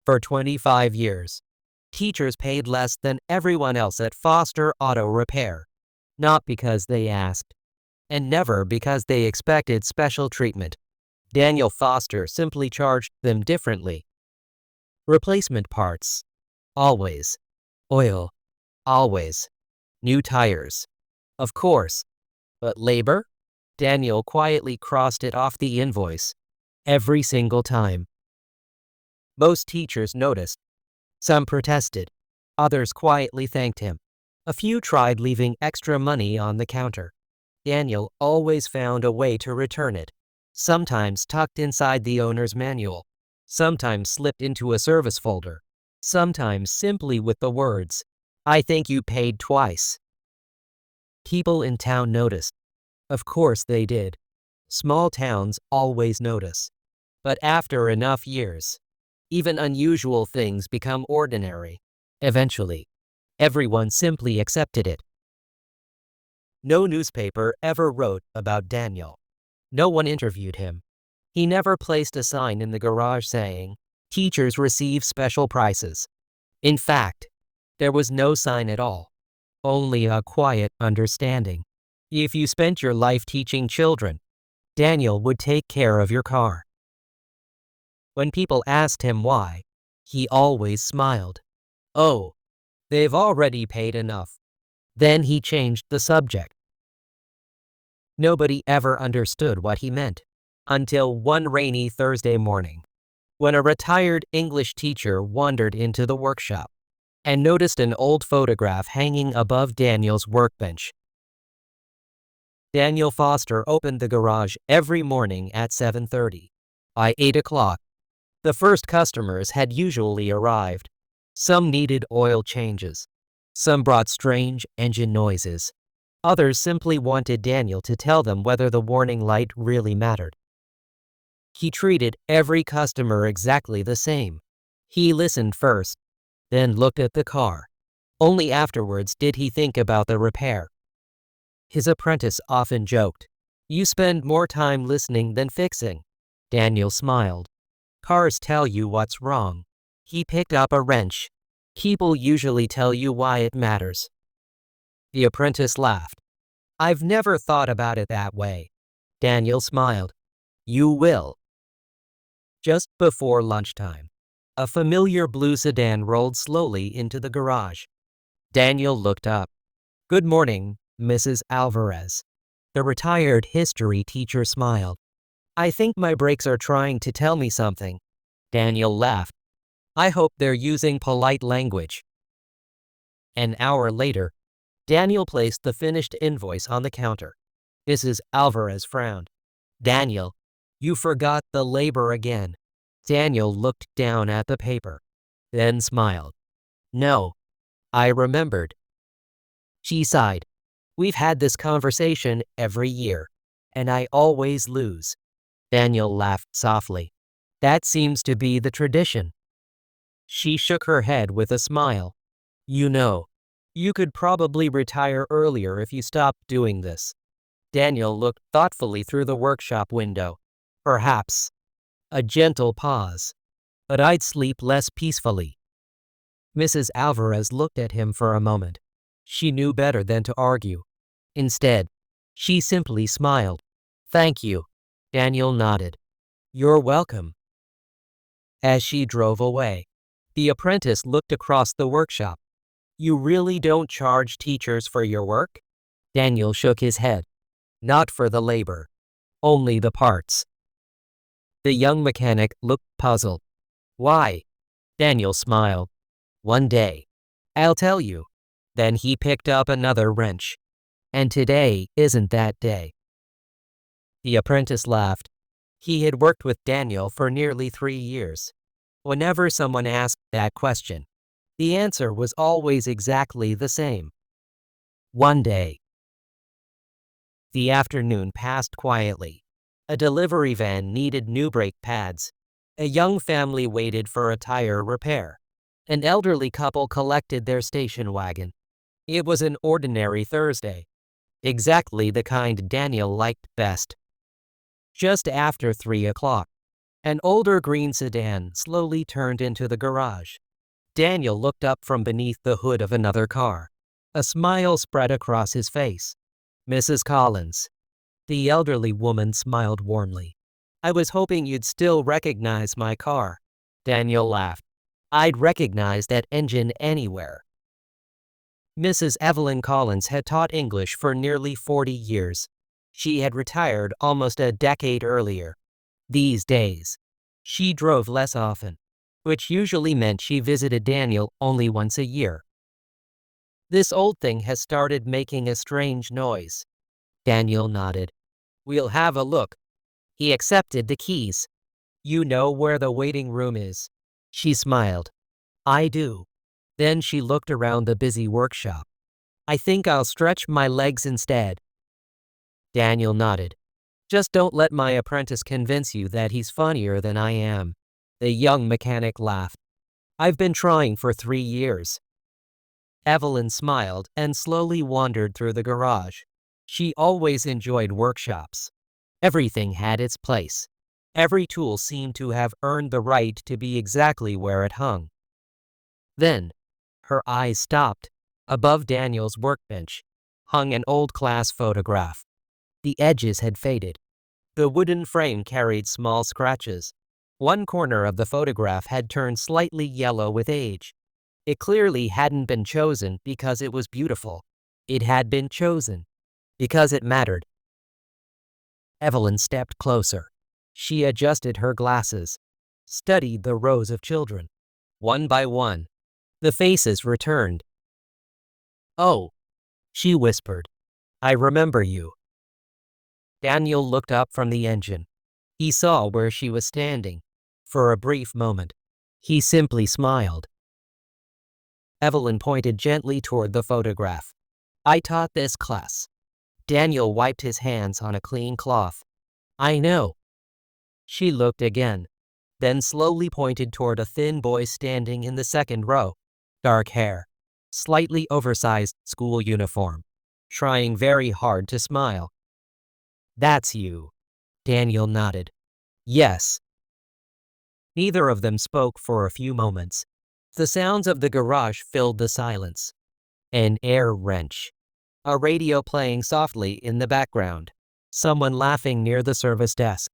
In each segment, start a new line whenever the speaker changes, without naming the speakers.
For 25 years, teachers paid less than everyone else at Foster Auto Repair, not because they asked, and never because they expected special treatment. Daniel Foster simply charged them differently. Replacement parts, always. Oil, always. New tires, of course. But labor? Daniel quietly crossed it off the invoice. Every single time. Most teachers noticed. Some protested. Others quietly thanked him. A few tried leaving extra money on the counter. Daniel always found a way to return it. Sometimes tucked inside the owner's manual. Sometimes slipped into a service folder. Sometimes simply with the words, "I think you paid twice." People in town noticed. Of course they did. Small towns always notice. But after enough years, even unusual things become ordinary. Eventually, everyone simply accepted it. No newspaper ever wrote about Daniel. No one interviewed him. He never placed a sign in the garage saying, "Teachers receive special prices." In fact, there was no sign at all. Only a quiet understanding. If you spent your life teaching children, Daniel would take care of your car. When people asked him why, he always smiled. "Oh, they've already paid enough." Then he changed the subject. Nobody ever understood what he meant, until one rainy Thursday morning, when a retired English teacher wandered into the workshop and noticed an old photograph hanging above Daniel's workbench. Daniel Foster opened the garage every morning at 7:30. By 8 o'clock, the first customers had usually arrived. Some needed oil changes. Some brought strange engine noises. Others simply wanted Daniel to tell them whether the warning light really mattered. He treated every customer exactly the same. He listened first, then looked at the car. Only afterwards did he think about the repair. His apprentice often joked, "You spend more time listening than fixing." Daniel smiled. "Cars tell you what's wrong." He picked up a wrench. "People usually tell you why it matters." The apprentice laughed. "I've never thought about it that way." Daniel smiled. "You will." Just before lunchtime, a familiar blue sedan rolled slowly into the garage. Daniel looked up. "Good morning, Mrs. Alvarez." The retired history teacher smiled. "I think my brakes are trying to tell me something." Daniel laughed. "I hope they're using polite language." An hour later, Daniel placed the finished invoice on the counter. Mrs. Alvarez frowned. "Daniel, you forgot the labor again." Daniel looked down at the paper, then smiled. "No, I remembered." She sighed. "We've had this conversation every year, and I always lose." Daniel laughed softly. "That seems to be the tradition." She shook her head with a smile. "You know, you could probably retire earlier if you stopped doing this." Daniel looked thoughtfully through the workshop window. "Perhaps." A gentle pause. "But I'd sleep less peacefully." Mrs. Alvarez looked at him for a moment. She knew better than to argue. Instead, she simply smiled. "Thank you." Daniel nodded. "You're welcome." As she drove away, the apprentice looked across the workshop. "You really don't charge teachers for your work?" Daniel shook his head. "Not for the labor. Only the parts." The young mechanic looked puzzled. "Why?" Daniel smiled. "One day, I'll tell you." Then he picked up another wrench. "And today isn't that day." The apprentice laughed. He had worked with Daniel for nearly 3 years. Whenever someone asked that question, the answer was always exactly the same. One day. The afternoon passed quietly. A delivery van needed new brake pads. A young family waited for a tire repair. An elderly couple collected their station wagon. It was an ordinary Thursday. Exactly the kind Daniel liked best. Just after 3 o'clock, An older green sedan slowly turned into the garage. Daniel looked up from beneath the hood of another car. A smile spread across his face. "Mrs. Collins." The elderly woman smiled warmly. "I was hoping you'd still recognize my car." Daniel laughed. "I'd recognize that engine anywhere." Mrs. Evelyn Collins had taught English for nearly 40 years. She had retired almost a decade earlier. These days, she drove less often, which usually meant she visited Daniel only once a year. "This old thing has started making a strange noise." Daniel nodded. "We'll have a look." He accepted the keys. "You know where the waiting room is?" She smiled. "I do." Then she looked around the busy workshop. "I think I'll stretch my legs instead." Daniel nodded. "Just don't let my apprentice convince you that he's funnier than I am." The young mechanic laughed. "I've been trying for 3 years." Evelyn smiled and slowly wandered through the garage. She always enjoyed workshops. Everything had its place. Every tool seemed to have earned the right to be exactly where it hung. Then, her eyes stopped. Above Daniel's workbench hung an old class photograph. The edges had faded. The wooden frame carried small scratches. One corner of the photograph had turned slightly yellow with age. It clearly hadn't been chosen because it was beautiful. It had been chosen because it mattered. Evelyn stepped closer. She adjusted her glasses, studied the rows of children. One by one, the faces returned. "Oh," she whispered. "I remember you." Daniel looked up from the engine. He saw where she was standing. For a brief moment, he simply smiled. Evelyn pointed gently toward the photograph. "I taught this class." Daniel wiped his hands on a clean cloth. "I know." She looked again, then slowly pointed toward a thin boy standing in the second row. Dark hair, slightly oversized school uniform, trying very hard to smile. "That's you." Daniel nodded. "Yes." Neither of them spoke for a few moments. The sounds of the garage filled the silence. An air wrench. A radio playing softly in the background. Someone laughing near the service desk.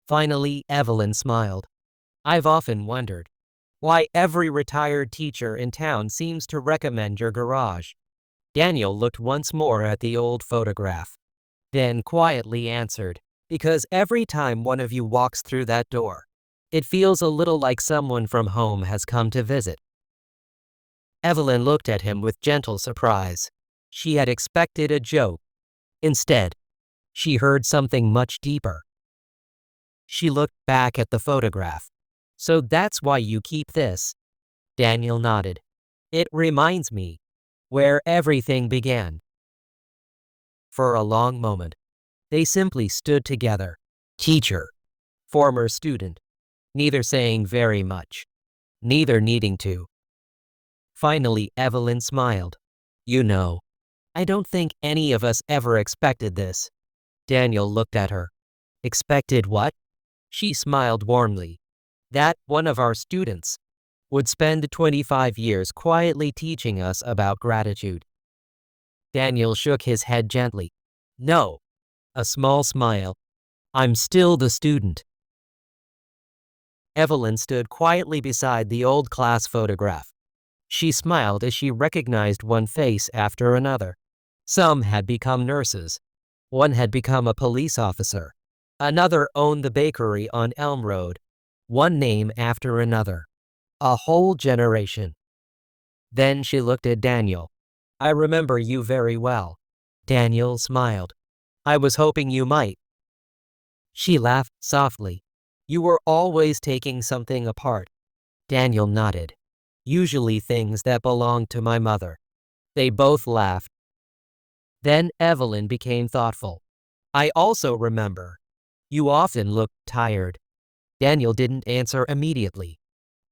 Finally, Evelyn smiled. "I've often wondered why every retired teacher in town seems to recommend your garage." Daniel looked once more at the old photograph, then quietly answered, "Because every time one of you walks through that door, it feels a little like someone from home has come to visit." Evelyn looked at him with gentle surprise. She had expected a joke. Instead, she heard something much deeper. She looked back at the photograph. "So that's why you keep this?" Daniel nodded. "It reminds me where everything began." For a long moment, they simply stood together. Teacher, former student, neither saying very much, neither needing to. Finally, Evelyn smiled. "You know, I don't think any of us ever expected this." Daniel looked at her. "Expected what?" She smiled warmly. "That one of our students would spend 25 years quietly teaching us about gratitude." Daniel shook his head gently. "No." A small smile. "I'm still the student." Evelyn stood quietly beside the old class photograph. She smiled as she recognized one face after another. Some had become nurses. One had become a police officer. Another owned the bakery on Elm Road. One name after another. A whole generation. Then she looked at Daniel. "I remember you very well." Daniel smiled. "I was hoping you might." She laughed softly. "You were always taking something apart." Daniel nodded. "Usually things that belonged to my mother." They both laughed. Then Evelyn became thoughtful. "I also remember. You often looked tired." Daniel didn't answer immediately.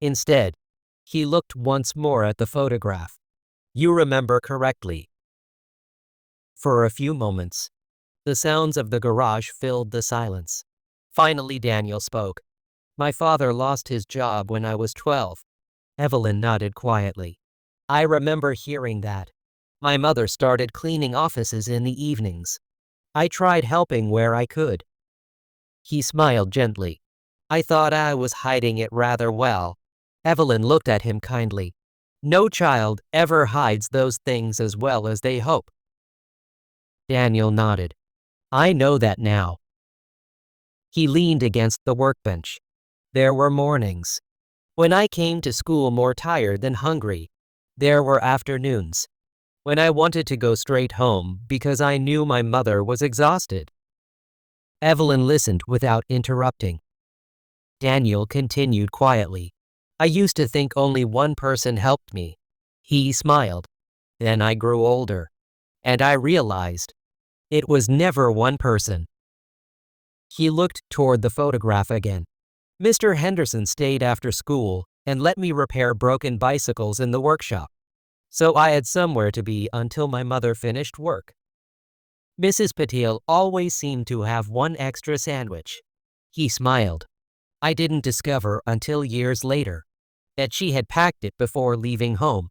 Instead, he looked once more at the photograph. "You remember correctly." For a few moments, the sounds of the garage filled the silence. Finally, Daniel spoke. My father lost his job when I was 12. Evelyn nodded quietly. I remember hearing that. My mother started cleaning offices in the evenings. I tried helping where I could. He smiled gently. I thought I was hiding it rather well. Evelyn looked at him kindly. No child ever hides those things as well as they hope. Daniel nodded. I know that now. He leaned against the workbench. There were mornings when I came to school more tired than hungry. There were afternoons when I wanted to go straight home because I knew my mother was exhausted. Evelyn listened without interrupting. Daniel continued quietly. I used to think only one person helped me. He smiled. Then I grew older, and I realized it was never one person. He looked toward the photograph again. Mr. Henderson stayed after school and let me repair broken bicycles in the workshop, so I had somewhere to be until my mother finished work. Mrs. Patel always seemed to have one extra sandwich. He smiled. I didn't discover until years later that she had packed it before leaving home.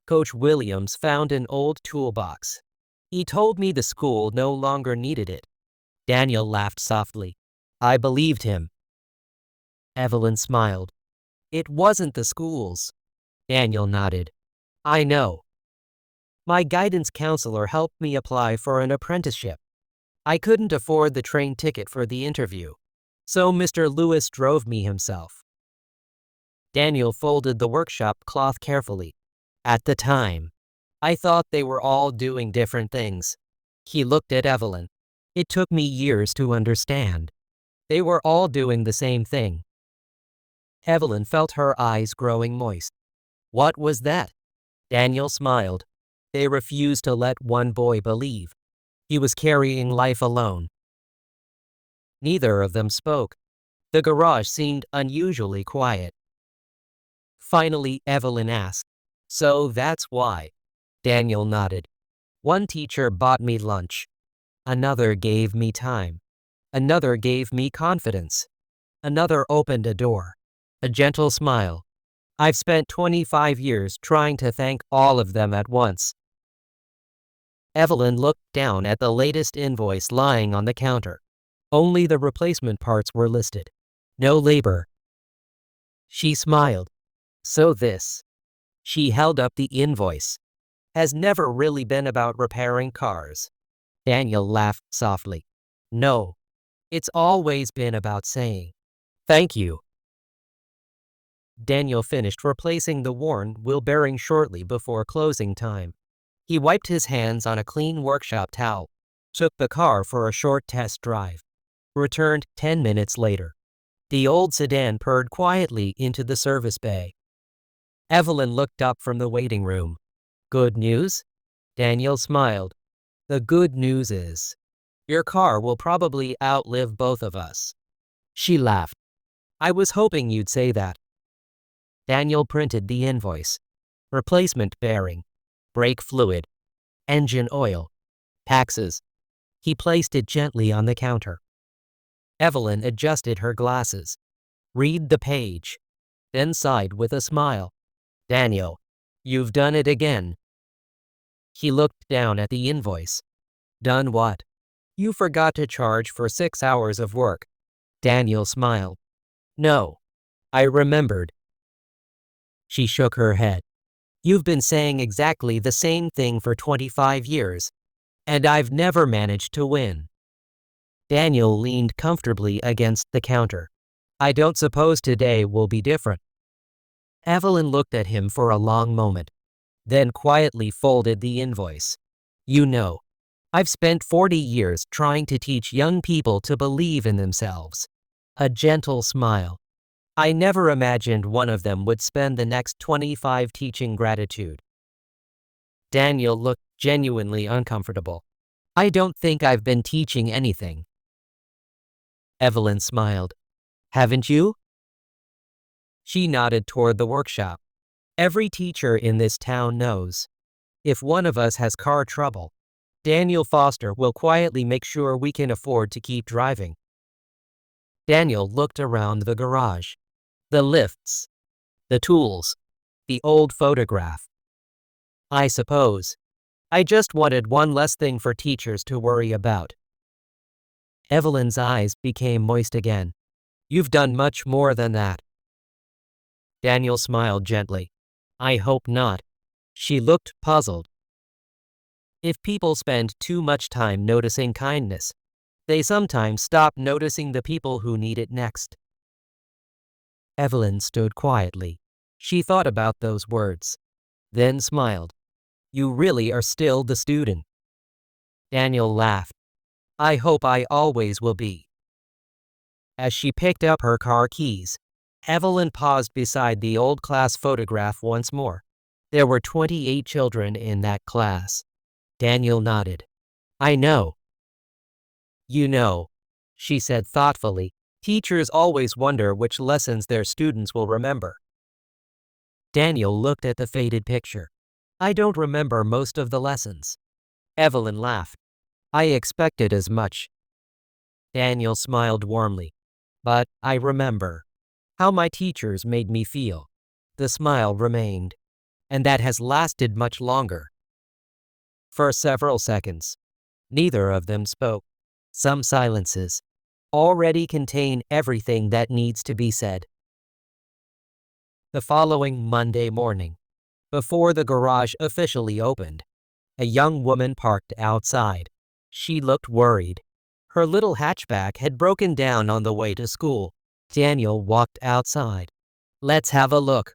Coach Williams found an old toolbox. He told me the school no longer needed it. Daniel laughed softly. I believed him. Evelyn smiled. It wasn't the schools. Daniel nodded. I know. My guidance counselor helped me apply for an apprenticeship. I couldn't afford the train ticket for the interview, so Mr. Lewis drove me himself. Daniel folded the workshop cloth carefully. At the time, I thought they were all doing different things. He looked at Evelyn. It took me years to understand. They were all doing the same thing. Evelyn felt her eyes growing moist. What was that? Daniel smiled. They refused to let one boy believe he was carrying life alone. Neither of them spoke. The garage seemed unusually quiet. Finally, Evelyn asked, so that's why? Daniel nodded. One teacher bought me lunch. Another gave me time. Another gave me confidence. Another opened a door. A gentle smile. I've spent 25 years trying to thank all of them at once. Evelyn looked down at the latest invoice lying on the counter. Only the replacement parts were listed. No labor. She smiled. So this, she held up the invoice, has never really been about repairing cars. Daniel laughed softly. No, it's always been about saying, thank you. Daniel finished replacing the worn wheel bearing shortly before closing time. He wiped his hands on a clean workshop towel, took the car for a short test drive, returned 10 minutes later. The old sedan purred quietly into the service bay. Evelyn looked up from the waiting room. Good news? Daniel smiled. The good news is, your car will probably outlive both of us. She laughed. I was hoping you'd say that. Daniel printed the invoice. Replacement bearing, brake fluid, engine oil, taxes. He placed it gently on the counter. Evelyn adjusted her glasses. Read the page. Then sighed with a smile. Daniel, you've done it again. He looked down at the invoice. Done what? You forgot to charge for 6 hours of work. Daniel smiled. No, I remembered. She shook her head. You've been saying exactly the same thing for 25 years, and I've never managed to win. Daniel leaned comfortably against the counter. I don't suppose today will be different. Evelyn looked at him for a long moment, then quietly folded the invoice. You know, I've spent 40 years trying to teach young people to believe in themselves. A gentle smile. I never imagined one of them would spend the next 25 teaching gratitude. Daniel looked genuinely uncomfortable. I don't think I've been teaching anything. Evelyn smiled. Haven't you? She nodded toward the workshop. Every teacher in this town knows. If one of us has car trouble, Daniel Foster will quietly make sure we can afford to keep driving. Daniel looked around the garage. The lifts, the tools, the old photograph. I suppose. I just wanted one less thing for teachers to worry about. Evelyn's eyes became moist again. You've done much more than that. Daniel smiled gently. I hope not. She looked puzzled. If people spend too much time noticing kindness, they sometimes stop noticing the people who need it next. Evelyn stood quietly. She thought about those words, then smiled. You really are still the student. Daniel laughed. I hope I always will be. As she picked up her car keys, Evelyn paused beside the old class photograph once more. There were 28 children in that class. Daniel nodded. I know. You know, she said thoughtfully, teachers always wonder which lessons their students will remember. Daniel looked at the faded picture. I don't remember most of the lessons. Evelyn laughed. I expected as much. Daniel smiled warmly. But I remember how my teachers made me feel. The smile remained, and that has lasted much longer. For several seconds, neither of them spoke. Some silences already contain everything that needs to be said. The following Monday morning, before the garage officially opened, a young woman parked outside. She looked worried. Her little hatchback had broken down on the way to school. Daniel walked outside. Let's have a look.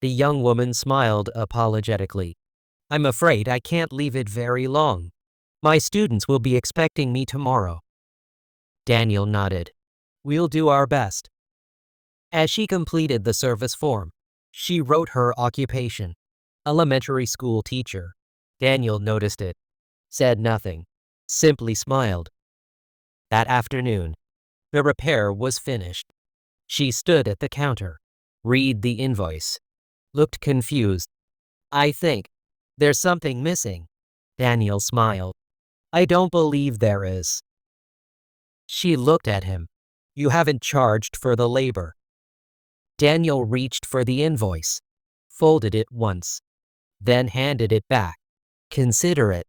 The young woman smiled apologetically. I'm afraid I can't leave it very long. My students will be expecting me tomorrow. Daniel nodded. We'll do our best. As she completed the service form, she wrote her occupation. Elementary school teacher. Daniel noticed it, said nothing, simply smiled. That afternoon, the repair was finished. She stood at the counter, read the invoice, looked confused. I think there's something missing. Daniel smiled. I don't believe there is. She looked at him. You haven't charged for the labor. Daniel reached for the invoice, folded it once, then handed it back. Consider it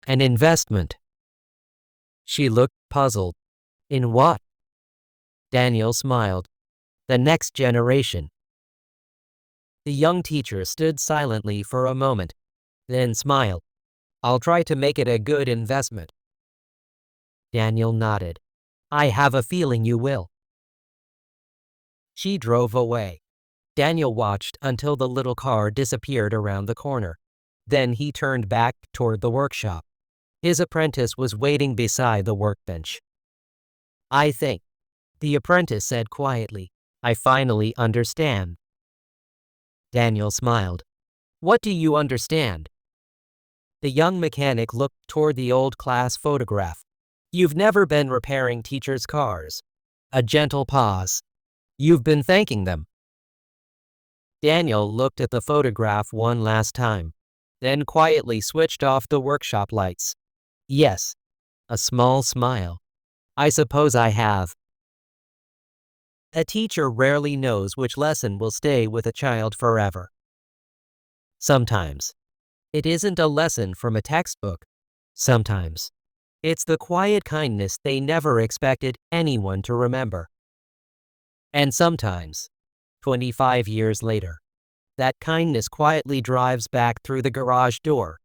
an investment. She looked puzzled. In what? Daniel smiled. The next generation. The young teacher stood silently for a moment, then smiled. I'll try to make it a good investment. Daniel nodded. I have a feeling you will. She drove away. Daniel watched until the little car disappeared around the corner. Then he turned back toward the workshop. His apprentice was waiting beside the workbench. I think, the apprentice said quietly, I finally understand. Daniel smiled. What do you understand? The young mechanic looked toward the old class photograph. You've never been repairing teachers' cars. A gentle pause. You've been thanking them. Daniel looked at the photograph one last time, then quietly switched off the workshop lights. Yes. A small smile. I suppose I have. A teacher rarely knows which lesson will stay with a child forever. Sometimes, it isn't a lesson from a textbook. Sometimes, it's the quiet kindness they never expected anyone to remember. And sometimes, 25 years later, that kindness quietly drives back through the garage door,